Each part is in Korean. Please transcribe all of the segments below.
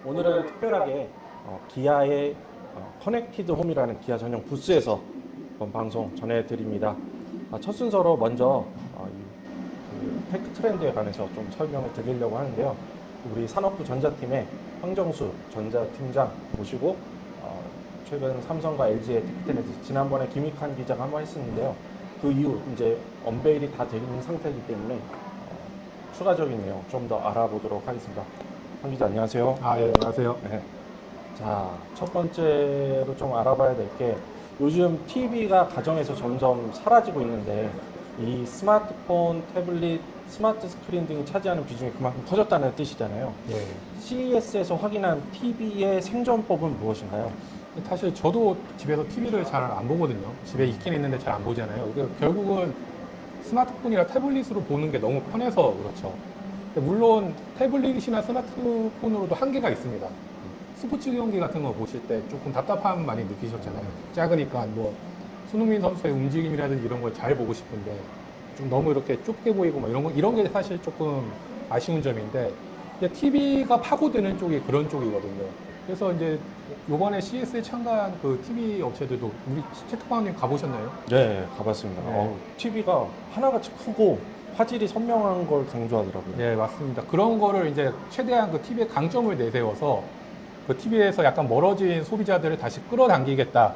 오늘은 특별하게 기아의 커넥티드 홈이라는 기아 전용 부스에서 이번 방송 전해드립니다. 첫 순서로 먼저 이 테크 트렌드에 관해서 좀 설명을 드리려고 하는데요. 우리 산업부 전자팀의 황정수 전자팀장 모시고 최근 삼성과 LG의 테크 트렌드, 지난번에 김익환 기자가 한번 했었는데요. 그 이후 이제 언베일이 다 되어 있는 상태이기 때문에 추가적인 내용 좀 더 알아보도록 하겠습니다. 황 기자 안녕하세요. 예, 안녕하세요. 네. 자, 첫 번째로 좀 알아봐야 될 게 요즘 TV가 가정에서 점점 사라지고 있는데 이 스마트폰, 태블릿, 스마트 스크린 등이 차지하는 비중이 그만큼 커졌다는 뜻이잖아요. 예. CES에서 확인한 TV의 생존법은 무엇인가요? 사실 저도 집에서 TV를 잘 안 보거든요. 집에 있긴 있는데 잘 안 보잖아요. 결국은 스마트폰이나 태블릿으로 보는 게 너무 편해서 그렇죠. 물론 태블릿이나 스마트폰으로도 한계가 있습니다. 스포츠 경기 같은 거 보실 때 조금 답답함 많이 느끼셨잖아요. 작으니까 뭐 손흥민 선수의 움직임이라든지 이런 걸 잘 보고 싶은데 좀 너무 이렇게 좁게 보이고 막 이런 게 사실 조금 아쉬운 점인데 TV가 파고드는 쪽이 그런 쪽이거든요. 그래서 이제 요번에 CES에 참가한 그 TV 업체들도 우리 채택방님 가보셨나요? 네, 가봤습니다. 네. TV가 하나같이 크고 화질이 선명한 걸 강조하더라고요. 네, 맞습니다. 그런 거를 이제 최대한 그 TV의 강점을 내세워서 그 TV에서 약간 멀어진 소비자들을 다시 끌어당기겠다.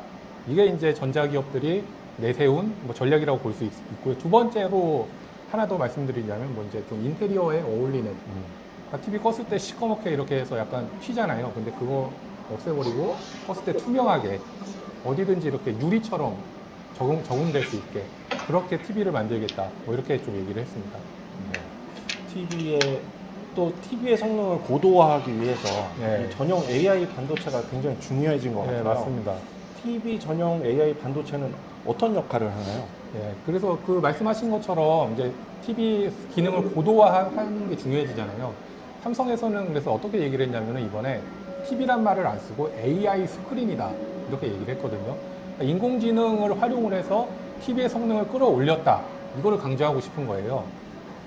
이게 이제 전자기업들이 내세운 뭐 전략이라고 볼 수 있고요. 두 번째로 하나 더 말씀드리자면 뭐 이제 좀 인테리어에 어울리는 TV 껐을 때 시커멓게 이렇게 해서 약간 튀잖아요. 근데 그거 없애버리고 껐을 때 투명하게 어디든지 이렇게 유리처럼 적응될 수 있게 그렇게 TV를 만들겠다. 뭐 이렇게 좀 얘기를 했습니다. TV의 성능을 고도화하기 위해서 네. 이 전용 AI 반도체가 굉장히 중요해진 것 같아요. 네, 맞습니다. TV 전용 AI 반도체는 어떤 역할을 하나요? 예, 그래서 그 말씀하신 것처럼 이제 TV 기능을 고도화하는 게 중요해지잖아요. 삼성에서는 그래서 어떻게 얘기를 했냐면은 이번에 TV란 말을 안 쓰고 AI 스크린이다. 이렇게 얘기를 했거든요. 그러니까 인공지능을 활용을 해서 TV의 성능을 끌어올렸다. 이거를 강조하고 싶은 거예요.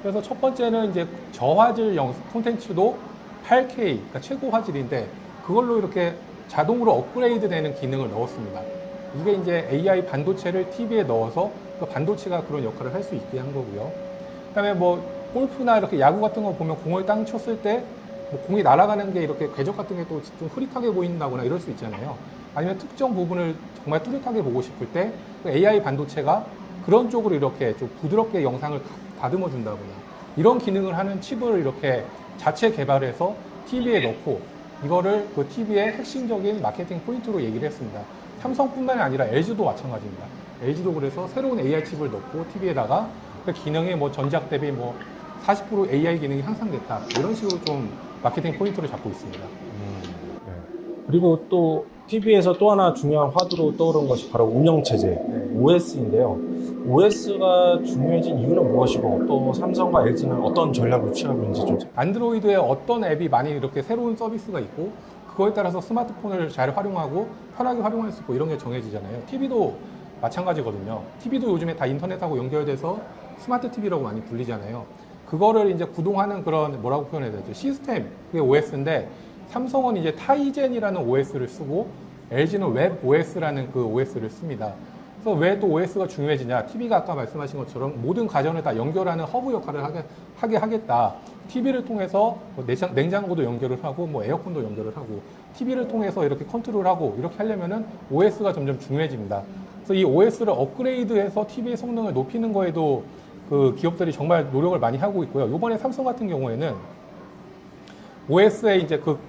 그래서 첫 번째는 이제 저화질 콘텐츠도 8K, 그러니까 최고 화질인데 그걸로 이렇게 자동으로 업그레이드 되는 기능을 넣었습니다. 이게 이제 AI 반도체를 TV에 넣어서 그 반도체가 그런 역할을 할 수 있게 한 거고요. 그 다음에 뭐 골프나 이렇게 야구 같은 거 보면 공을 땅 쳤을 때 뭐 공이 날아가는 게 이렇게 궤적 같은 게 또 좀 흐릿하게 보인다거나 이럴 수 있잖아요. 아니면 특정 부분을 정말 뚜렷하게 보고 싶을 때 그 AI 반도체가 그런 쪽으로 이렇게 좀 부드럽게 영상을 다듬어 준다거나 이런 기능을 하는 칩을 이렇게 자체 개발해서 TV에 넣고 이거를 그 TV의 핵심적인 마케팅 포인트로 얘기를 했습니다. 삼성뿐만이 아니라 LG도 마찬가지입니다. LG도 그래서 새로운 AI 칩을 넣고 TV에다가 그 기능이 뭐 전작 대비 뭐 40% AI 기능이 향상됐다. 이런 식으로 좀 마케팅 포인트를 잡고 있습니다. 네. 그리고 또 TV에서 또 하나 중요한 화두로 떠오른 것이 바로 운영체제 OS인데요. OS가 중요해진 이유는 무엇이고 또 삼성과 LG는 어떤 전략을 취하고 있는지 좀. 안드로이드에 어떤 앱이 많이 이렇게 새로운 서비스가 있고 그거에 따라서 스마트폰을 잘 활용하고 편하게 활용할 수 있고 이런 게 정해지잖아요. TV도 마찬가지거든요. TV도 요즘에 다 인터넷하고 연결돼서 스마트 TV라고 많이 불리잖아요. 그거를 이제 구동하는 그런 뭐라고 표현해야 되죠? 시스템, 그게 OS인데 삼성은 이제 타이젠이라는 OS를 쓰고 LG는 웹 OS라는 그 OS를 씁니다. 그래서 왜 또 OS가 중요해지냐? TV가 아까 말씀하신 것처럼 모든 가전을 다 연결하는 허브 역할을 하게 하겠다. TV를 통해서 뭐 냉장고도 연결을 하고 뭐 에어컨도 연결을 하고 TV를 통해서 이렇게 컨트롤하고 이렇게 하려면은 OS가 점점 중요해집니다. 그래서 이 OS를 업그레이드해서 TV의 성능을 높이는 거에도 그 기업들이 정말 노력을 많이 하고 있고요. 이번에 삼성 같은 경우에는 OS에 이제 그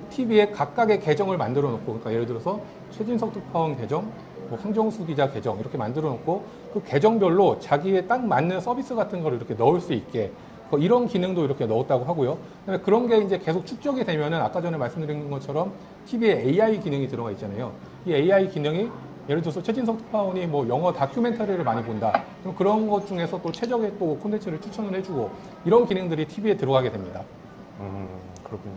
TV에 각각의 계정을 만들어 놓고, 그러니까 예를 들어서 최진석 특파원 계정, 뭐 황정수 기자 계정 이렇게 만들어 놓고 그 계정별로 자기에 딱 맞는 서비스 같은 걸 이렇게 넣을 수 있게 이런 기능도 이렇게 넣었다고 하고요. 그다음에 그런 게 이제 계속 축적이 되면은 아까 전에 말씀드린 것처럼 TV에 AI 기능이 들어가 있잖아요. 이 AI 기능이 예를 들어서 최진석 특파원이 뭐 영어 다큐멘터리를 많이 본다. 그럼 그런 것 중에서 또 최적의 또 콘텐츠를 추천을 해주고 이런 기능들이 TV에 들어가게 됩니다. 그렇군요.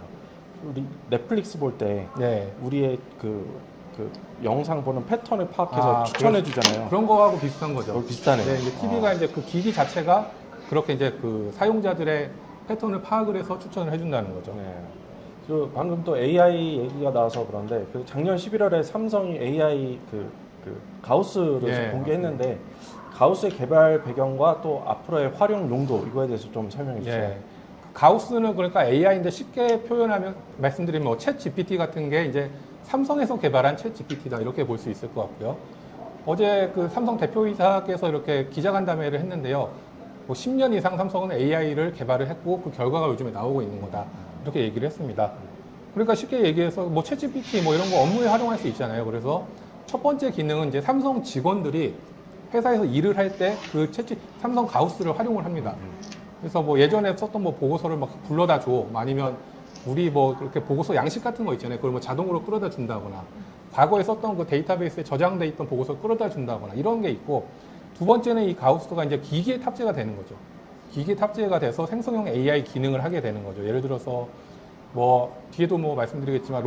우리 넷플릭스 볼 때 네. 우리의 그 영상 보는 패턴을 파악해서 추천해 주잖아요. 그런 거하고 비슷한 거죠. 비슷하네요. 네, 이제 TV가 이제 그 기기 자체가 그렇게 이제 그 사용자들의 패턴을 파악을 해서 추천을 해준다는 거죠. 네. 그 방금 또 AI 얘기가 나와서 그런데 그 작년 11월에 삼성이 AI 그 가우스를 예, 공개했는데 가우스의 개발 배경과 또 앞으로의 활용 용도 이거에 대해서 좀 설명해 주세요. 예. 가우스는 그러니까 AI인데 쉽게 표현하면 말씀드리면 뭐 챗 GPT 같은 게 이제 삼성에서 개발한 챗 GPT다 이렇게 볼 수 있을 것 같고요. 어제 그 삼성 대표이사께서 이렇게 기자간담회를 했는데요. 뭐 10년 이상 삼성은 AI를 개발을 했고 그 결과가 요즘에 나오고 있는 거다 이렇게 얘기를 했습니다. 그러니까 쉽게 얘기해서 뭐 챗 GPT 뭐 이런 거 업무에 활용할 수 있잖아요. 그래서 첫 번째 기능은 이제 삼성 직원들이 회사에서 일을 할 때 그 삼성 가우스를 활용을 합니다. 그래서 뭐 예전에 썼던 뭐 보고서를 막 불러다 줘. 아니면 우리 뭐 그렇게 보고서 양식 같은 거 있잖아요. 그걸 뭐 자동으로 끌어다 준다거나 과거에 썼던 그 데이터베이스에 저장돼 있던 보고서를 끌어다 준다거나 이런 게 있고 두 번째는 이 가우스가 이제 기기에 탑재가 되는 거죠. 기기에 탑재가 돼서 생성형 AI 기능을 하게 되는 거죠. 예를 들어서 뭐 뒤에도 뭐 말씀드리겠지만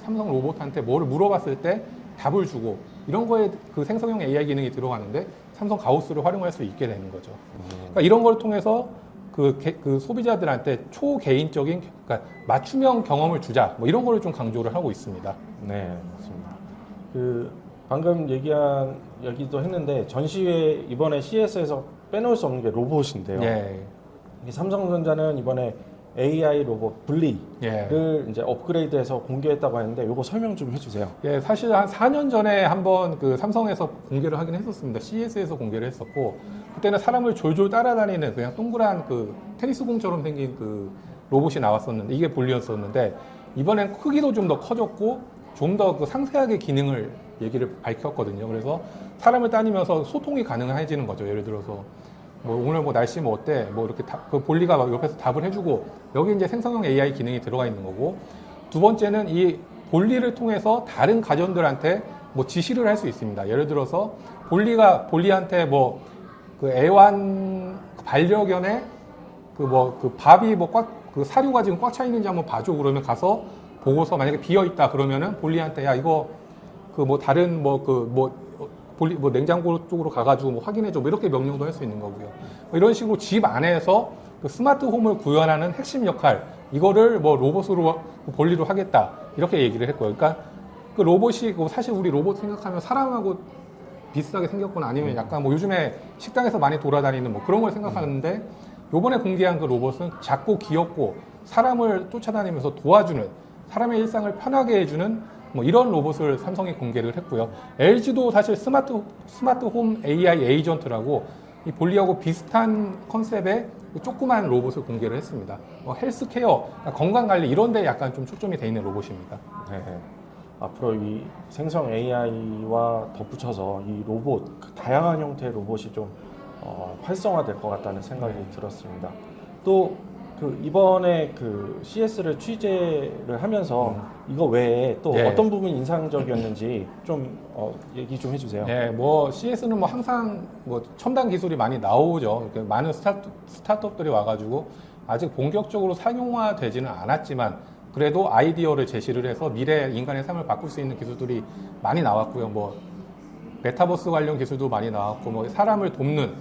삼성 로봇한테 뭐를 물어봤을 때 답을 주고 이런 거에 그 생성형 AI 기능이 들어가는데 삼성 가우스를 활용할 수 있게 되는 거죠. 그러니까 이런 걸 통해서 그 소비자들한테 초개인적인 그러니까 맞춤형 경험을 주자 뭐 이런 거를 좀 강조를 하고 있습니다. 네, 맞습니다. 그 방금 얘기한 얘기도 했는데 전시회 이번에 CES에서 빼놓을 수 없는 게 로봇인데요. 예. 이 삼성전자는 이번에 AI 로봇 블리를 예. 이제 업그레이드해서 공개했다고 하는데 이거 설명 좀 해주세요. 예, 사실 한 4년 전에 한번 그 삼성에서 공개를 하긴 했었습니다. CES에서 공개를 했었고, 그때는 사람을 졸졸 따라다니는 그냥 동그란 그 테니스 공처럼 생긴 그 로봇이 나왔었는데, 이게 볼리였었는데, 이번엔 크기도 좀 더 커졌고, 좀 더 그 상세하게 기능을 얘기를 밝혔거든요. 그래서 사람을 따니면서 소통이 가능해지는 거죠. 예를 들어서, 뭐 오늘 뭐 날씨 뭐 어때? 뭐 이렇게 그 볼리가 막 옆에서 답을 해주고 여기 이제 생성형 AI 기능이 들어가 있는 거고 두 번째는 이 볼리를 통해서 다른 가전들한테 뭐 지시를 할 수 있습니다. 예를 들어서 볼리한테 뭐 그 애완 반려견의 그 밥이 뭐 그 사료가 지금 꽉 차 있는지 한번 봐줘 그러면 가서 보고서 만약에 비어 있다 그러면은 볼리한테 야 이거 그 뭐 다른 볼리 뭐 냉장고 쪽으로 가가지고 뭐 확인해줘 뭐 이렇게 명령도 할 수 있는 거고요. 뭐 이런 식으로 집 안에서 그 스마트 홈을 구현하는 핵심 역할 이거를 뭐 로봇으로 볼리로 하겠다 이렇게 얘기를 했고요. 그러니까 그 로봇이 사실 우리 로봇 생각하면 사람하고 비슷하게 생겼거나 아니면 약간 뭐 요즘에 식당에서 많이 돌아다니는 뭐 그런 걸 생각하는데 요번에 공개한 그 로봇은 작고 귀엽고 사람을 쫓아다니면서 도와주는 사람의 일상을 편하게 해주는 뭐 이런 로봇을 삼성이 공개를 했고요. LG도 사실 스마트 홈 AI 에이전트라고 이 볼리하고 비슷한 컨셉의 조그만 로봇을 공개를 했습니다. 헬스케어, 건강관리 이런 데 약간 좀 초점이 돼 있는 로봇입니다. 네. 앞으로 이 생성 AI와 덧붙여서 이 로봇, 그 다양한 형태의 로봇이 좀 활성화될 것 같다는 생각이 들었습니다. 또 그 이번에 그 CS를 취재를 하면서 이거 외에 또 예. 어떤 부분이 인상적이었는지 좀 얘기 좀 해주세요. 네, 뭐 CS는 뭐 항상 뭐 첨단 기술이 많이 나오죠. 이렇게 많은 스타트업들이 와가지고 아직 본격적으로 상용화되지는 않았지만 그래도 아이디어를 제시를 해서 미래 인간의 삶을 바꿀 수 있는 기술들이 많이 나왔고요. 뭐 메타버스 관련 기술도 많이 나왔고 뭐 사람을 돕는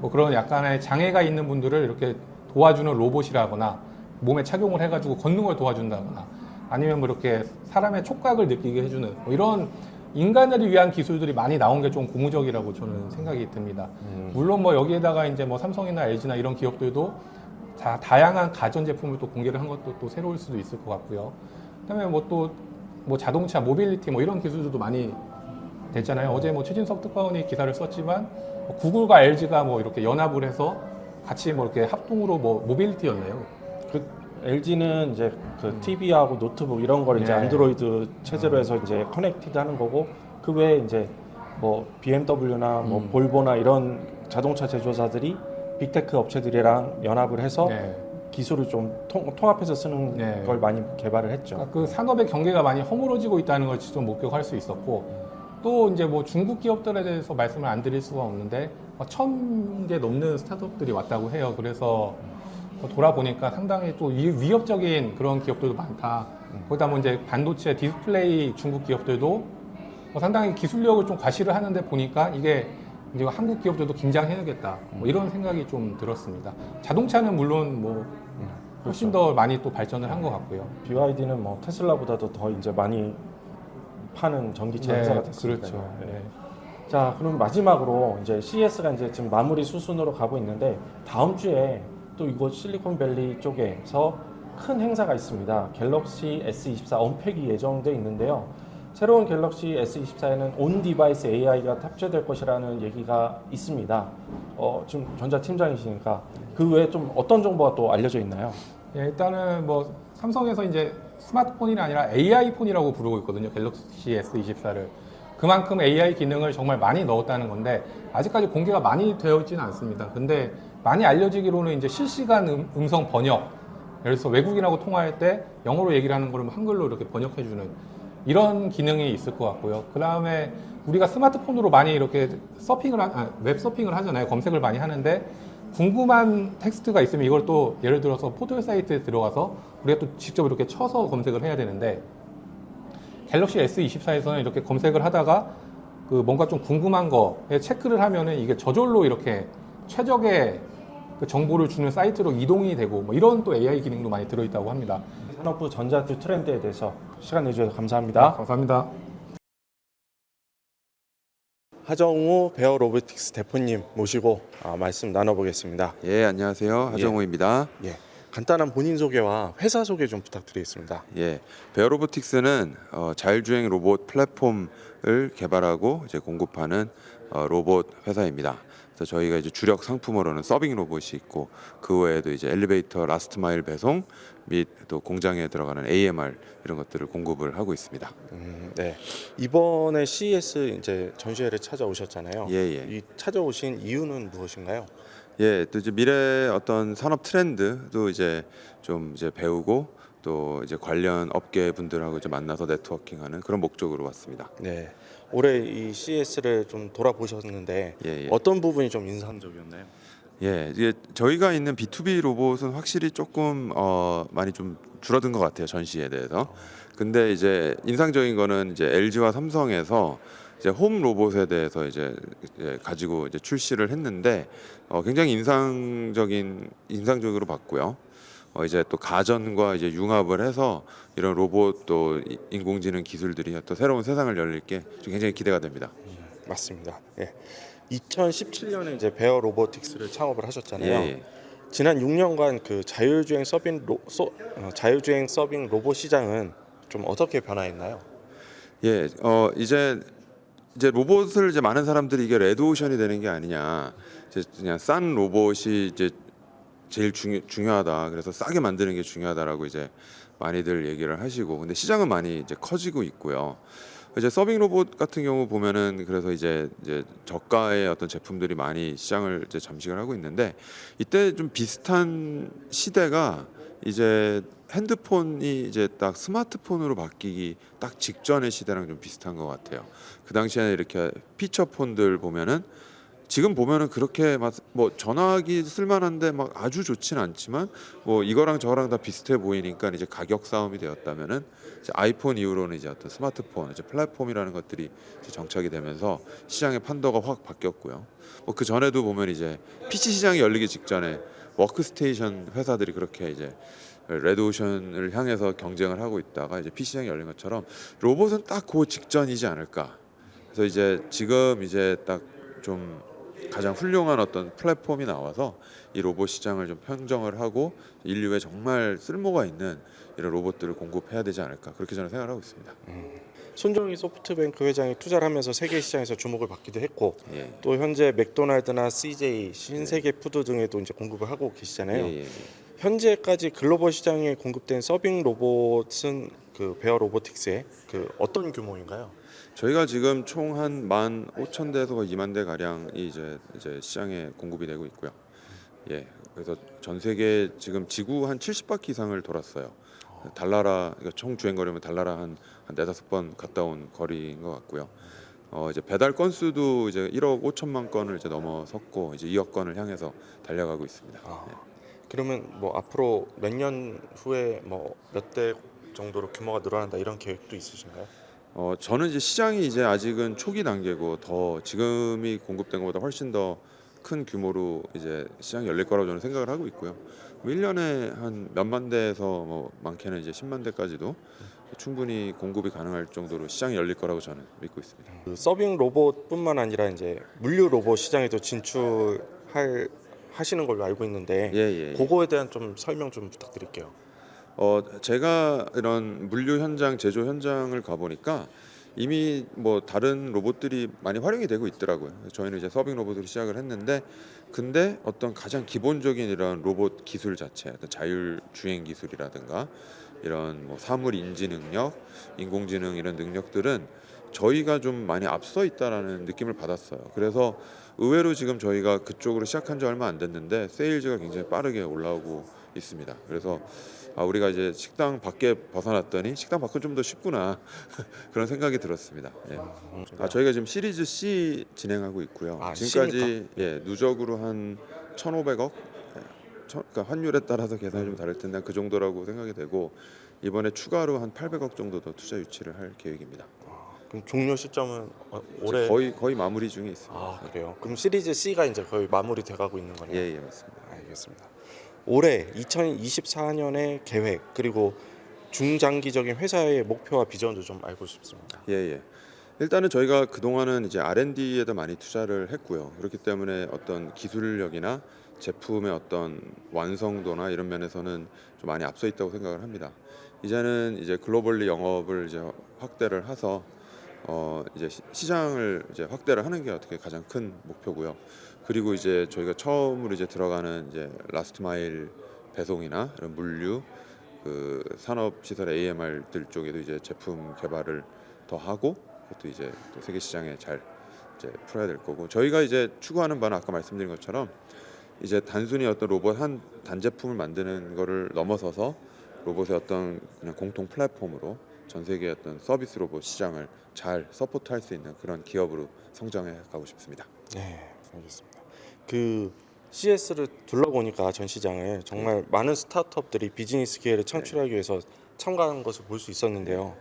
뭐 그런 약간의 장애가 있는 분들을 이렇게 도와주는 로봇이라거나 몸에 착용을 해가지고 걷는 걸 도와준다거나 아니면 뭐 이렇게 사람의 촉각을 느끼게 해주는 뭐 이런 인간을 위한 기술들이 많이 나온 게 좀 고무적이라고 저는 생각이 듭니다. 물론 뭐 여기에다가 이제 뭐 삼성이나 LG나 이런 기업들도 다양한 가전 제품을 또 공개를 한 것도 또 새로울 수도 있을 것 같고요. 그다음에 뭐 또 뭐 자동차, 모빌리티 뭐 이런 기술들도 많이 됐잖아요. 어제 뭐 최진석 특파원이 기사를 썼지만 뭐 구글과 LG가 뭐 이렇게 연합을 해서 같이 뭐 이렇게 합동으로 뭐 모빌리티였네요. 그 LG는 이제 그 TV하고 노트북 이런 걸 이제 네. 안드로이드 체제로 해서 이제 커넥티드 하는 거고 그 외에 이제 뭐 BMW나 뭐 볼보나 이런 자동차 제조사들이 빅테크 업체들이랑 연합을 해서 네. 기술을 좀 통합해서 쓰는 네. 걸 많이 개발을 했죠. 그러니까 그 산업의 경계가 많이 허물어지고 있다는 걸 직접 목격할 수 있었고 또 이제 뭐 중국 기업들에 대해서 말씀을 안 드릴 수가 없는데 1,000개 넘는 스타트업들이 왔다고 해요. 그래서 돌아보니까 상당히 또 위협적인 그런 기업들도 많다. 거기다 뭐 이제 반도체 디스플레이 중국 기업들도 상당히 기술력을 좀 과시를 하는데 보니까 이게 이제 한국 기업들도 긴장해야겠다. 뭐 이런 생각이 좀 들었습니다. 자동차는 물론 뭐 훨씬 그렇죠. 더 많이 또 발전을 한 것 같고요. BYD는 뭐 테슬라보다도 더 이제 많이 파는 전기차 회사가 됐습니다. 그렇죠. 네. 네. 자, 그럼 마지막으로 이제 CES가 이제 지금 마무리 수순으로 가고 있는데 다음 주에 또 이곳 실리콘밸리 쪽에서 큰 행사가 있습니다. 갤럭시 S24 언팩이 예정돼 있는데요. 새로운 갤럭시 S24에는 온 디바이스 AI가 탑재될 것이라는 얘기가 있습니다. 지금 전자팀장이시니까 그 외에 좀 어떤 정보가 또 알려져 있나요? 예, 일단은 뭐 삼성에서 이제 스마트폰이 아니라 AI 폰이라고 부르고 있거든요. 갤럭시 S24를. 그만큼 AI 기능을 정말 많이 넣었다는 건데 아직까지 공개가 많이 되어 있지는 않습니다. 근데 많이 알려지기로는 이제 실시간 음성 번역, 예를 들어서 외국인하고 통화할 때 영어로 얘기를 하는 거를 한글로 이렇게 번역해주는 이런 기능이 있을 것 같고요. 그 다음에 우리가 스마트폰으로 많이 이렇게 웹 서핑을 하잖아요. 검색을 많이 하는데 궁금한 텍스트가 있으면 이걸 또 예를 들어서 포털 사이트에 들어가서 우리가 또 직접 이렇게 쳐서 검색을 해야 되는데 갤럭시 S24에서는 이렇게 검색을 하다가 그 뭔가 좀 궁금한 거에 체크를 하면은 이게 저절로 이렇게 최적의 그 정보를 주는 사이트로 이동이 되고 뭐 이런 또 AI 기능도 많이 들어있다고 합니다. 산업부 전자투 트렌드에 대해서 시간 내주셔서 감사합니다. 감사합니다. 하정우 베어 로보틱스 대표님 모시고 말씀 나눠보겠습니다. 예, 안녕하세요. 하정우입니다. 예, 간단한 본인 소개와 회사 소개 좀 부탁드리겠습니다. 예, 베어로보틱스는 자율주행 로봇 플랫폼을 개발하고 이제 공급하는 로봇 회사입니다. 그래서 저희가 이제 주력 상품으로는 서빙 로봇이 있고 그 외에도 이제 엘리베이터 라스트 마일 배송 및 또 공장에 들어가는 AMR 이런 것들을 공급을 하고 있습니다. 네, 이번에 CES 이제 전시회를 찾아오셨잖아요. 예, 예. 이 찾아오신 이유는 무엇인가요? 예, 또 이제 미래 어떤 산업 트렌드도 이제 좀 이제 배우고 또 이제 관련 업계 분들하고 이제 만나서 네트워킹하는 그런 목적으로 왔습니다. 네, 올해 이 CES를 좀 돌아보셨는데 예, 예. 어떤 부분이 좀 인상적이었나요? 예, 이게 저희가 있는 B2B 로봇은 확실히 조금 많이 좀 줄어든 것 같아요, 전시에 대해서. 근데 이제 인상적인 거는 이제 LG와 삼성에서 이제 홈 로봇에 대해서 이제 가지고 이제 출시를 했는데 굉장히 인상적으로 봤고요. 이제 또 가전과 이제 융합을 해서 이런 로봇 또 인공지능 기술들이 또 새로운 세상을 열릴 게 굉장히 기대가 됩니다. 맞습니다. 예. 2017년에 이제 베어 로보틱스를 창업을 하셨잖아요. 예, 예. 지난 6년간 그 자율주행 서빙 로봇 시장은 좀 어떻게 변화했나요? 예, 이제 로봇을 이제 많은 사람들이 이게 레드오션이 되는 게 아니냐, 이제 그냥 싼 로봇이 이제 제일 중요하다. 그래서 싸게 만드는 게 중요하다라고 이제 많이들 얘기를 하시고, 근데 시장은 많이 이제 커지고 있고요. 이제 서빙 로봇 같은 경우 보면은 그래서 이제 저가의 어떤 제품들이 많이 시장을 이제 잠식을 하고 있는데 이때 좀 비슷한 시대가 이제 핸드폰이 이제 딱 스마트폰으로 바뀌기 딱 직전의 시대랑 좀 비슷한 것 같아요. 그 당시에는 이렇게 피처폰들 보면은 지금 보면은 그렇게 막 뭐 전화기 쓸만한데 막 아주 좋진 않지만 뭐 이거랑 저랑 다 비슷해 보이니까 이제 가격 싸움이 되었다면은 이제 아이폰 이후로는 이제 어떤 스마트폰 이제 플랫폼이라는 것들이 이제 정착이 되면서 시장의 판도가 확 바뀌었고요. 뭐 그 전에도 보면 이제 PC 시장이 열리기 직전에 워크스테이션 회사들이 그렇게 이제 레드오션을 향해서 경쟁을 하고 있다가 이제 PC 시장이 열린 것처럼 로봇은 딱 그 직전이지 않을까. 그래서 이제 지금 이제 딱 좀 가장 훌륭한 어떤 플랫폼이 나와서 이 로봇 시장을 좀 평정을 하고 인류에 정말 쓸모가 있는 이런 로봇들을 공급해야 되지 않을까 그렇게 저는 생각을 하고 있습니다. 손정희 소프트뱅크 회장이 투자를 하면서 세계 시장에서 주목을 받기도 했고 예. 또 현재 맥도날드나 CJ, 신세계 푸드 등에도 이제 공급을 하고 계시잖아요. 예. 현재까지 글로벌 시장에 공급된 서빙 로봇은 그 베어 로보틱스의 그 어떤 규모인가요? 저희가 지금 총 한 15,000대에서 2만 대 가량이 이제 시장에 공급이 되고 있고요. 예, 그래서 전 세계 지금 지구 한 70바퀴 이상을 돌았어요. 달나라 그러니까 총 주행 거리면 달나라 한 4-5번 갔다 온 거리인 것 같고요. 이제 배달 건수도 이제 1억 5천만 건을 이제 넘어섰고 이제 2억 건을 향해서 달려가고 있습니다. 예. 그러면 뭐 앞으로 몇 년 후에 뭐 몇 대 정도로 규모가 늘어난다 이런 계획도 있으신가요? 저는 이제 시장이 이제 아직은 초기 단계고 더 지금이 공급된 것보다 훨씬 더 큰 규모로 이제 시장이 열릴 거라고 저는 생각을 하고 있고요. 뭐 1년에 한 몇만 대에서 뭐 많게는 이제 10만 대까지도 충분히 공급이 가능할 정도로 시장이 열릴 거라고 저는 믿고 있습니다. 그 서빙 로봇뿐만 아니라 이제 물류 로봇 시장에도 하시는 걸로 알고 있는데 예. 그거에 대한 좀 설명 좀 부탁드릴게요. 제가 이런 물류 현장, 제조 현장을 가보니까 이미 뭐 다른 로봇들이 많이 활용이 되고 있더라고요. 저희는 이제 서빙 로봇으로 시작을 했는데, 근데 어떤 가장 기본적인 이런 로봇 기술 자체, 어떤 자율 주행 기술이라든가 이런 뭐 사물 인지 능력, 인공지능 이런 능력들은 저희가 좀 많이 앞서 있다라는 느낌을 받았어요. 그래서 의외로 지금 저희가 그쪽으로 시작한 지 얼마 안 됐는데 세일즈가 굉장히 빠르게 올라오고 있습니다. 그래서 우리가 이제 식당 밖에 벗어났더니 식당 밖은 좀 더 쉽구나 그런 생각이 들었습니다. 예. 저희가 지금 시리즈 C 진행하고 있고요. 지금까지 누적으로 한 1,500억, 그러니까 환율에 따라서 계산이 좀 다를 텐데 그 정도라고 생각이 되고, 이번에 추가로 한 800억 정도 더 투자 유치를 할 계획입니다. 그럼 종료 시점은 이제 거의 마무리 중에 있습니다. 그래요? 그럼 시리즈 C가 이제 거의 마무리 돼가고 있는 거네요. 예, 맞습니다. 알겠습니다. 올해 2024년의 계획 그리고 중장기적인 회사의 목표와 비전도 좀 알고 싶습니다. 예. 일단은 저희가 그동안은 이제 R&D에도 많이 투자를 했고요. 그렇기 때문에 어떤 기술력이나 제품의 어떤 완성도나 이런 면에서는 좀 많이 앞서 있다고 생각을 합니다. 이제는 이제 글로벌리 영업을 이제 확대를 해서 이제 시장을 이제 확대를 하는 게 어떻게 가장 큰 목표고요. 그리고 이제 저희가 처음으로 이제 들어가는 이제 라스트 마일 배송이나 이런 물류 그 산업 시설 AMR들 쪽에도 이제 제품 개발을 더 하고, 그것도 이제 또 세계 시장에 잘 이제 풀어야 될 거고, 저희가 이제 추구하는 바는 아까 말씀드린 것처럼 이제 단순히 어떤 로봇 한 단제품을 만드는 거를 넘어서서 로봇의 어떤 그냥 공통 플랫폼으로 전 세계의 어떤 서비스 로봇 시장을 잘 서포트할 수 있는 그런 기업으로 성장해 가고 싶습니다. 네, 알겠습니다. 그 CS를 둘러보니까 전 시장을 정말 많은 스타트업들이 비즈니스 기회를 창출하기 위해서 참가한 것을 볼 수 있었는데요.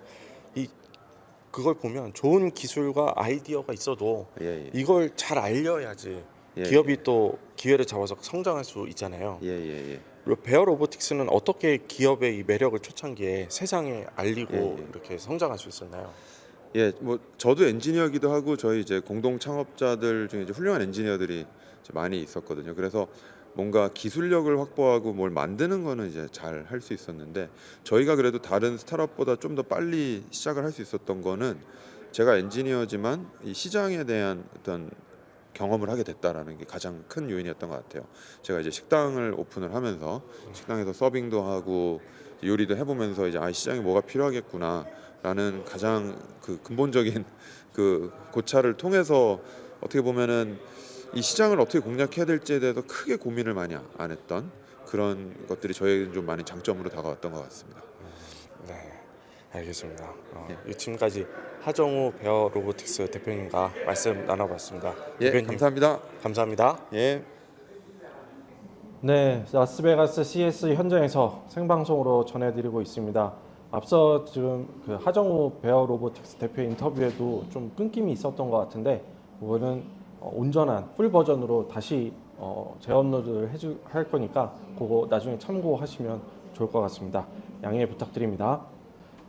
그걸 보면 좋은 기술과 아이디어가 있어도 이걸 잘 알려야지 기업이 또 기회를 잡아서 성장할 수 있잖아요. 베어 로보틱스는 어떻게 기업의 이 매력을 초창기에 세상에 알리고 이렇게 성장할 수 있었나요? 뭐 저도 엔지니어기도 하고 저희 이제 공동 창업자들 중에 이제 훌륭한 엔지니어들이 이제 많이 있었거든요. 그래서 뭔가 기술력을 확보하고 뭘 만드는 거는 이제 잘 할 수 있었는데, 저희가 그래도 다른 스타트업보다 좀 더 빨리 시작을 할 수 있었던 거는 제가 엔지니어지만 이 시장에 대한 어떤 경험을 하게 됐다라는 게 가장 큰 요인이었던 것 같아요. 제가 이제 식당을 오픈을 하면서 식당에서 서빙도 하고 요리도 해보면서 이제 시장에 뭐가 필요하겠구나라는 가장 그 근본적인 그 고찰을 통해서 어떻게 보면은 이 시장을 어떻게 공략해야 될지에 대해서 크게 고민을 많이 안 했던 그런 것들이 저에게는 좀 많이 장점으로 다가왔던 것 같습니다. 네, 알겠습니다. 지금까지 하정우 베어 로보틱스 대표님과 말씀 나눠봤습니다. 대표님, 감사합니다. 네, 라스베가스 CS 현장에서 생방송으로 전해드리고 있습니다. 앞서 지금 그 하정우 베어 로보틱스 대표 인터뷰에도 좀 끊김이 있었던 것 같은데, 그거는 온전한 풀 버전으로 다시 재업로드를 할 거니까 그거 나중에 참고하시면 좋을 것 같습니다. 양해 부탁드립니다.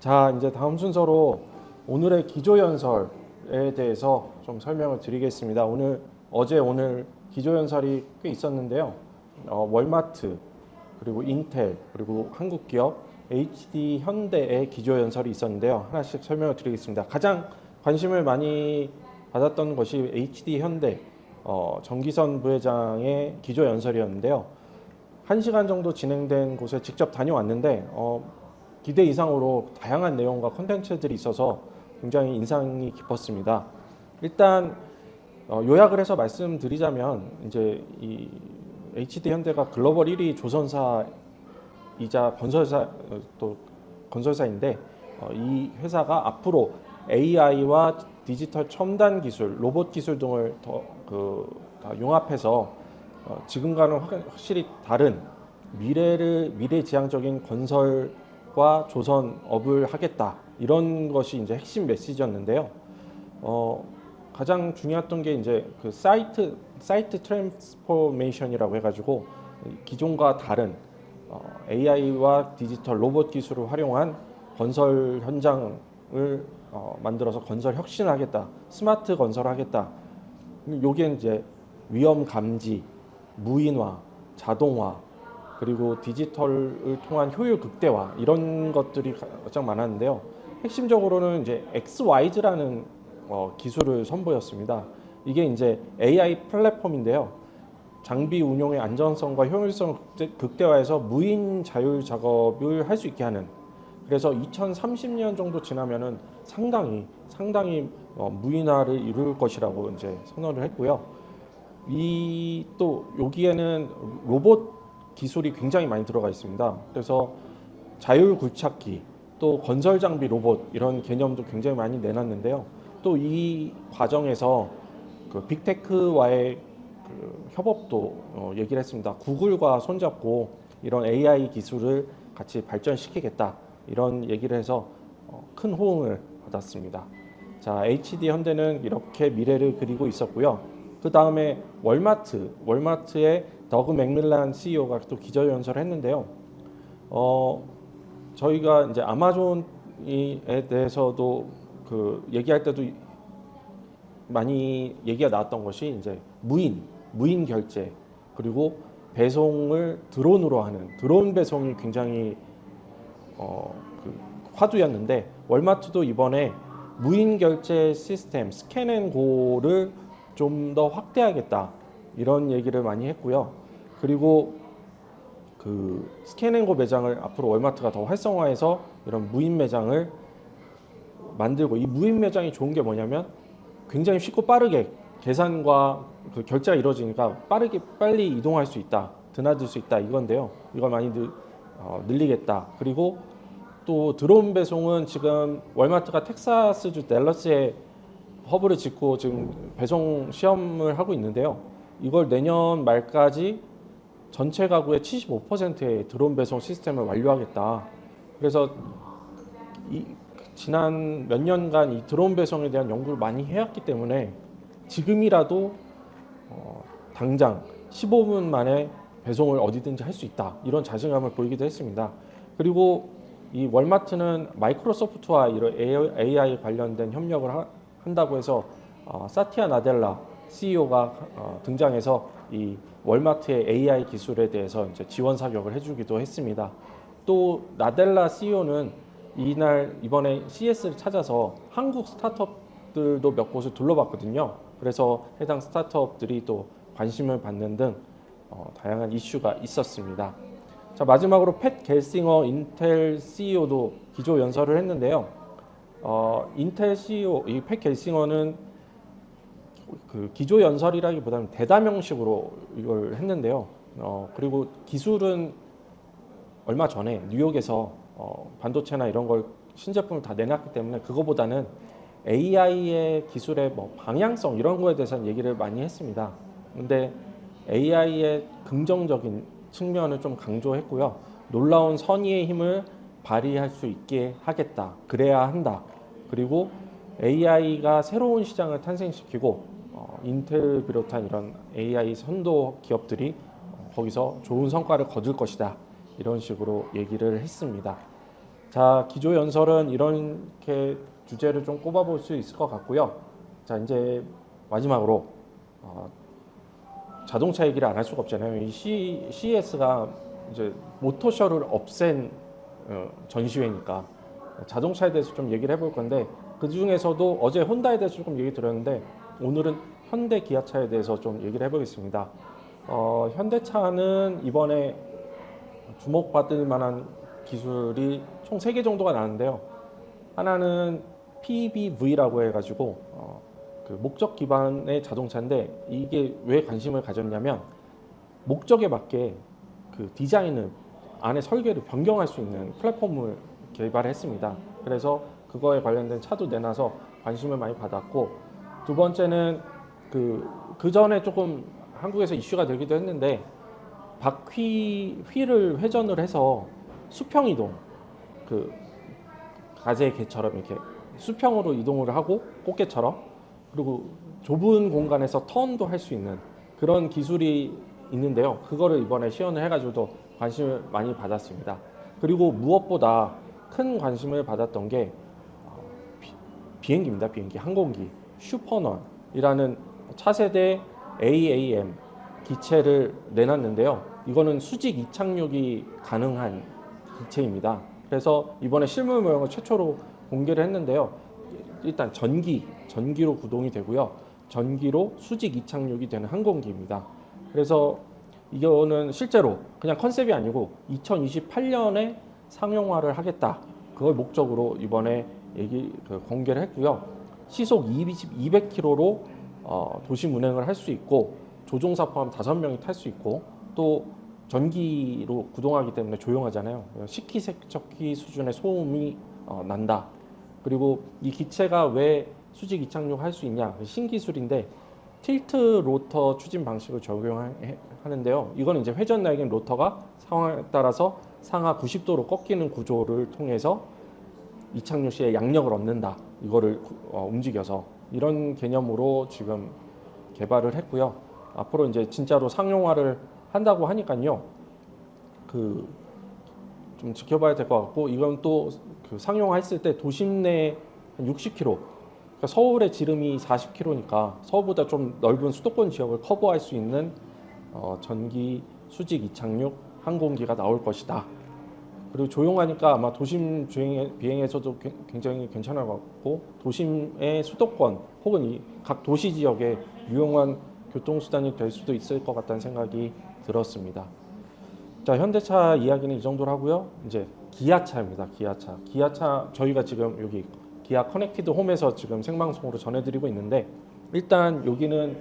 자, 이제 다음 순서로 오늘의 기조연설에 대해서 좀 설명을 드리겠습니다. 오늘 기조연설이 꽤 있었는데요. 월마트, 그리고 인텔, 그리고 한국 기업 HD 현대의 기조연설이 있었는데요. 하나씩 설명을 드리겠습니다. 가장 관심을 많이 받았던 것이 HD 현대 정기선 부회장의 기조연설이었는데요. 1시간 정도 진행된 곳에 직접 다녀왔는데 기대 이상으로 다양한 내용과 콘텐츠들이 있어서 굉장히 인상이 깊었습니다. 일단 요약을 해서 말씀드리자면 이제 이 HD 현대가 글로벌 1위 조선사이자 건설사인데 이 회사가 앞으로 AI와 디지털 첨단 기술, 로봇 기술 등을 다 융합해서 지금과는 확실히 다른 미래지향적인 건설과 조선업을 하겠다, 이런 것이 이제 핵심 메시지였는데요. 가장 중요했던 게 이제 그 사이트 트랜스포메이션이라고 해가지고 기존과 다른 AI와 디지털 로봇 기술을 활용한 건설 현장을 만들어서 건설 혁신하겠다, 스마트 건설하겠다. 요게 이제 위험 감지, 무인화, 자동화, 그리고 디지털을 통한 효율 극대화 이런 것들이 가장 많았는데요. 핵심적으로는 이제 XWISE라는 기술을 선보였습니다. 이게 이제 AI 플랫폼인데요. 장비 운용의 안전성과 효율성을 극대화해서 무인 자율 작업을 할 수 있게 하는. 그래서 2030년 정도 지나면은 상당히 무인화를 이룰 것이라고 이제 선언을 했고요. 이 또 여기에는 로봇 기술이 굉장히 많이 들어가 있습니다. 그래서 자율 굴착기, 또 건설 장비 로봇 이런 개념도 굉장히 많이 내놨는데요. 또 이 과정에서 그 빅테크와의 그 협업도 얘기를 했습니다. 구글과 손잡고 이런 AI 기술을 같이 발전시키겠다 이런 얘기를 해서 큰 호응을 받았습니다. 자, HD 현대는 이렇게 미래를 그리고 있었고요. 그 다음에 월마트의 더그 맥밀란 CEO가 또 기자연설을 했는데요. 저희가 이제 아마존에 대해서도 그 얘기할 때도 많이 얘기가 나왔던 것이 이제 무인 결제, 그리고 배송을 드론으로 하는 드론 배송이 굉장히 그 화두였는데, 월마트도 이번에 무인 결제 시스템 스캔앤고를 좀 더 확대하겠다 이런 얘기를 많이 했고요. 그리고 그 스캔앤고 매장을 앞으로 월마트가 더 활성화해서 이런 무인 매장을 만들고, 이 무인 매장이 좋은 게 뭐냐면 굉장히 쉽고 빠르게 계산과 그 결제가 이루어지니까 빨리 이동할 수 있다, 드나들 수 있다 이건데요. 이걸 많이 늘리겠다. 그리고 또 드론 배송은 지금 월마트가 텍사스주 댈러스에 허브를 짓고 지금 배송 시험을 하고 있는데요. 이걸 내년 말까지 전체 가구의 75%의 드론 배송 시스템을 완료하겠다. 그래서 지난 몇 년간 이 드론 배송에 대한 연구를 많이 해왔기 때문에 지금이라도 당장 15분 만에 배송을 어디든지 할 수 있다, 이런 자신감을 보이기도 했습니다. 그리고 이 월마트는 마이크로소프트와 이런 AI 관련된 협력을 한다고 해서 사티아 나델라 CEO가 등장해서 이 월마트의 AI 기술에 대해서 이제 지원 사격을 해주기도 했습니다. 또 나델라 CEO는 이번에 CES를 찾아서 한국 스타트업들도 몇 곳을 둘러봤거든요. 그래서 해당 스타트업들이 또 관심을 받는 등 다양한 이슈가 있었습니다. 자, 마지막으로 팻 겔싱어 인텔 CEO도 기조 연설을 했는데요. 인텔 CEO 이 팻 겔싱어는 그 기조 연설이라기보다는 대담 형식으로 이걸 했는데요. 그리고 기술은 얼마 전에 뉴욕에서 반도체나 이런 걸 신제품을 다 내놨기 때문에 그거보다는 AI의 기술의 뭐 방향성 이런 거에 대해서는 얘기를 많이 했습니다. 근데 AI의 긍정적인 측면을 좀 강조했고요. 놀라운 선의의 힘을 발휘할 수 있게 하겠다. 그래야 한다. 그리고 AI가 새로운 시장을 탄생시키고 인텔 비롯한 이런 AI 선도 기업들이 거기서 좋은 성과를 거둘 것이다. 이런 식으로 얘기를 했습니다. 자, 기조 연설은 이렇게 주제를 좀 꼽아볼 수 있을 것 같고요. 자, 이제 마지막으로 자동차 얘기를 안 할 수가 없잖아요. 이 CES가 이제 모터쇼를 없앤 전시회니까 자동차에 대해서 좀 얘기를 해볼 건데, 그 중에서도 어제 혼다에 대해서 조금 얘기 드렸는데 오늘은 현대 기아차에 대해서 좀 얘기를 해보겠습니다. 현대차는 이번에 주목받을 만한 기술이 총 3개 정도가 나는데요. 하나는 PBV라고 해가지고 그 목적 기반의 자동차인데, 이게 왜 관심을 가졌냐면 목적에 맞게 그 디자인을 안에 설계를 변경할 수 있는 플랫폼을 개발했습니다. 그래서 그거에 관련된 차도 내놔서 관심을 많이 받았고, 두 번째는 그 전에 조금 한국에서 이슈가 되기도 했는데 휠을 회전을 해서 수평 이동, 그 가재 개처럼 이렇게 수평으로 이동을 하고 꽃게처럼 그리고 좁은 공간에서 턴도 할 수 있는 그런 기술이 있는데요. 그거를 이번에 시연을 해가지고도 관심을 많이 받았습니다. 그리고 무엇보다 큰 관심을 받았던 게 비행기입니다. 비행기, 항공기. 슈퍼넌이라는 차세대 AAM 기체를 내놨는데요. 이거는 수직 이착륙이 가능한 기체입니다. 그래서 이번에 실물 모형을 최초로 공개를 했는데요. 일단 전기로 구동이 되고요. 전기로 수직 이착륙이 되는 항공기입니다. 그래서 이거는 실제로 그냥 컨셉이 아니고 2028년에 상용화를 하겠다. 그걸 목적으로 이번에 공개를 했고요. 시속 200km로 도심 운행을 할 수 있고 조종사 포함 5명이 탈 수 있고 또 전기로 구동하기 때문에 조용하잖아요. 식기세척기 수준의 소음이 난다. 그리고 이 기체가 왜 수직 이착륙 할 수 있냐? 신기술인데 틸트 로터 추진 방식을 적용하는데요. 이거는 이제 회전 날개 로터가 상황에 따라서 상하 90도로 꺾이는 구조를 통해서 이착륙 시에 양력을 얻는다. 이거를 움직여서 이런 개념으로 지금 개발을 했고요. 앞으로 이제 진짜로 상용화를 한다고 하니까요. 좀 지켜봐야 될 것 같고 이건 또 그 상용화 했을 때 도심 내에 한 60km, 그러니까 서울의 지름이 40km니까 서울보다 좀 넓은 수도권 지역을 커버할 수 있는 전기 수직 이착륙 항공기가 나올 것이다. 그리고 조용하니까 아마 도심 비행에서도 굉장히 괜찮을 것 같고 도심의 수도권 혹은 이 각 도시 지역에 유용한 교통수단이 될 수도 있을 것 같다는 생각이 들었습니다. 자, 현대차 이야기는 이 정도로 하고요. 이제 기아차입니다. 기아차 저희가 지금 여기 기아 커넥티드 홈에서 지금 생방송으로 전해드리고 있는데 일단 여기는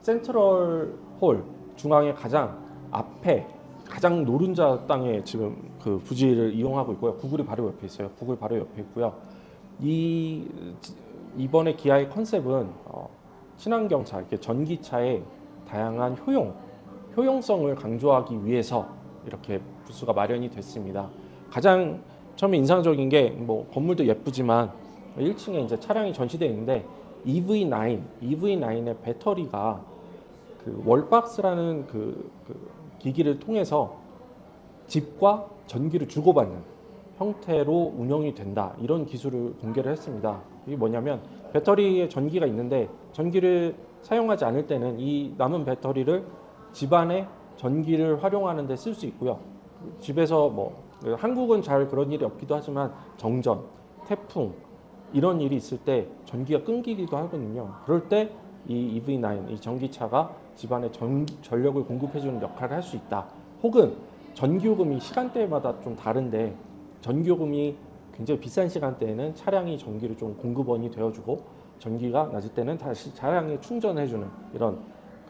센트럴 홀 중앙의 가장 앞에 가장 노른자 땅에 지금 그 부지를 이용하고 있고요. 구글이 바로 옆에 있어요. 구글 바로 옆에 있고요. 이번에 기아의 컨셉은 친환경차, 이렇게 전기차의 다양한 효용성을 강조하기 위해서 이렇게 부스가 마련이 됐습니다. 가장 처음에 인상적인 게 뭐 건물도 예쁘지만 1층에 이제 차량이 전시되어 있는데 EV9의 배터리가 그 월박스라는 그 기기를 통해서 집과 전기를 주고받는 형태로 운영이 된다. 이런 기술을 공개를 했습니다. 이게 뭐냐면 배터리에 전기가 있는데 전기를 사용하지 않을 때는 이 남은 배터리를 집안에 전기를 활용하는 데 쓸 수 있고요. 집에서 뭐 한국은 잘 그런 일이 없기도 하지만 정전, 태풍 이런 일이 있을 때 전기가 끊기기도 하거든요. 그럴 때 이 EV9, 이 전기차가 집안에 전력을 공급해주는 역할을 할 수 있다. 혹은 전기요금이 시간대마다 좀 다른데 전기요금이 굉장히 비싼 시간대에는 차량이 전기를 좀 공급원이 되어주고 전기가 낮을 때는 다시 차량에 충전해주는 이런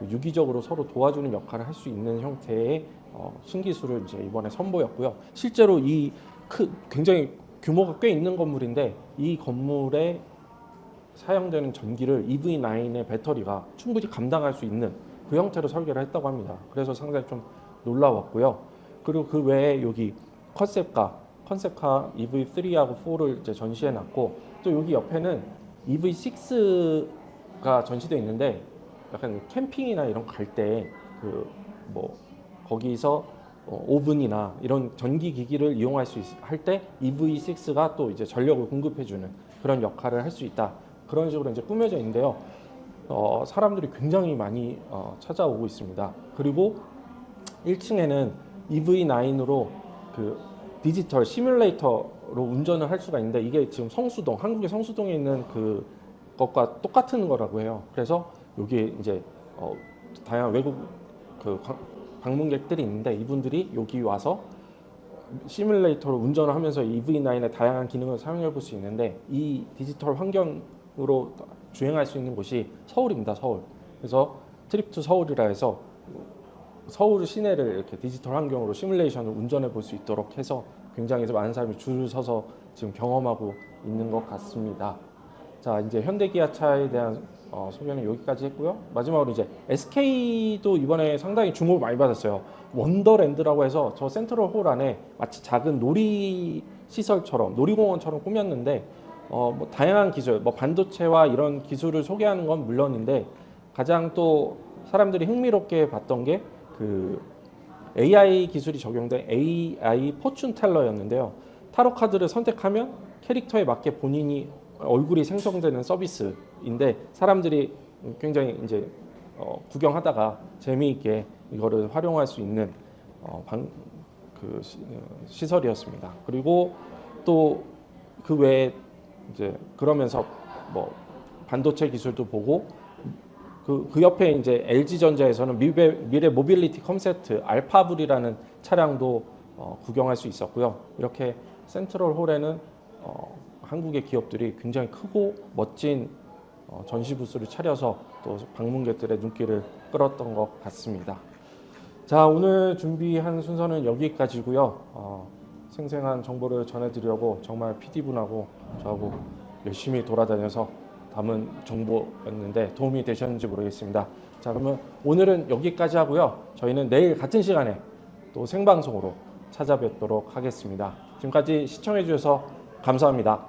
유기적으로 서로 도와주는 역할을 할 수 있는 형태의 신기술을 이제 이번에 선보였고요. 실제로 굉장히 규모가 꽤 있는 건물인데 이 건물에 사용되는 전기를 EV9의 배터리가 충분히 감당할 수 있는 그 형태로 설계를 했다고 합니다. 그래서 상당히 좀 놀라웠고요. 그리고 그 외에 여기 컨셉카 EV3하고 4를 이제 전시해 놨고 또 여기 옆에는 EV6가 전시되어 있는데 약간 캠핑이나 이런 거 갈 때 거기서 오븐이나 이런 전기 기기를 이용할 수 할 때 EV6가 또 이제 전력을 공급해주는 그런 역할을 할 수 있다. 그런 식으로 이제 꾸며져 있는데요. 사람들이 굉장히 많이 찾아오고 있습니다. 그리고 1층에는 EV9으로 그 디지털 시뮬레이터로 운전을 할 수가 있는데 이게 지금 한국의 성수동에 있는 그 것과 똑같은 거라고 해요. 그래서 여기에 이제 다양한 외국 그 방문객들이 있는데 이분들이 여기 와서 시뮬레이터로 운전을 하면서 EV9의 다양한 기능을 사용해 볼 수 있는데 이 디지털 환경으로 주행할 수 있는 곳이 서울입니다. 서울. 그래서 트립 투 서울이라 해서 서울 시내를 이렇게 디지털 환경으로 시뮬레이션을 운전해 볼 수 있도록 해서 굉장히 많은 사람이 줄을 서서 지금 경험하고 있는 것 같습니다. 자, 이제 현대기아차에 대한 소개는 여기까지 했고요. 마지막으로 이제 SK도 이번에 상당히 주목을 많이 받았어요. 원더랜드라고 해서 저 센트럴 홀 안에 마치 작은 놀이 시설처럼 놀이공원처럼 꾸몄는데 뭐 다양한 기술, 뭐 반도체와 이런 기술을 소개하는 건 물론인데 가장 또 사람들이 흥미롭게 봤던 게 그 AI 기술이 적용된 AI 포춘 텔러였는데요. 타로 카드를 선택하면 캐릭터에 맞게 본인이 얼굴이 생성되는 서비스인데 사람들이 굉장히 이제 구경하다가 재미있게 이거를 활용할 수 있는 시설이었습니다. 그리고 또 그 외에 이제 그러면서 뭐 반도체 기술도 보고 그 옆에 이제 LG전자에서는 미래 모빌리티 컴세트 알파불이라는 차량도 구경할 수 있었고요. 이렇게 센트럴 홀에는 한국의 기업들이 굉장히 크고 멋진 전시 부스를 차려서 또 방문객들의 눈길을 끌었던 것 같습니다. 자, 오늘 준비한 순서는 여기까지고요. 생생한 정보를 전해드리려고 정말 PD분하고 저하고 열심히 돌아다녀서 담은 정보였는데 도움이 되셨는지 모르겠습니다. 자, 그러면 오늘은 여기까지 하고요. 저희는 내일 같은 시간에 또 생방송으로 찾아뵙도록 하겠습니다. 지금까지 시청해 주셔서 감사합니다.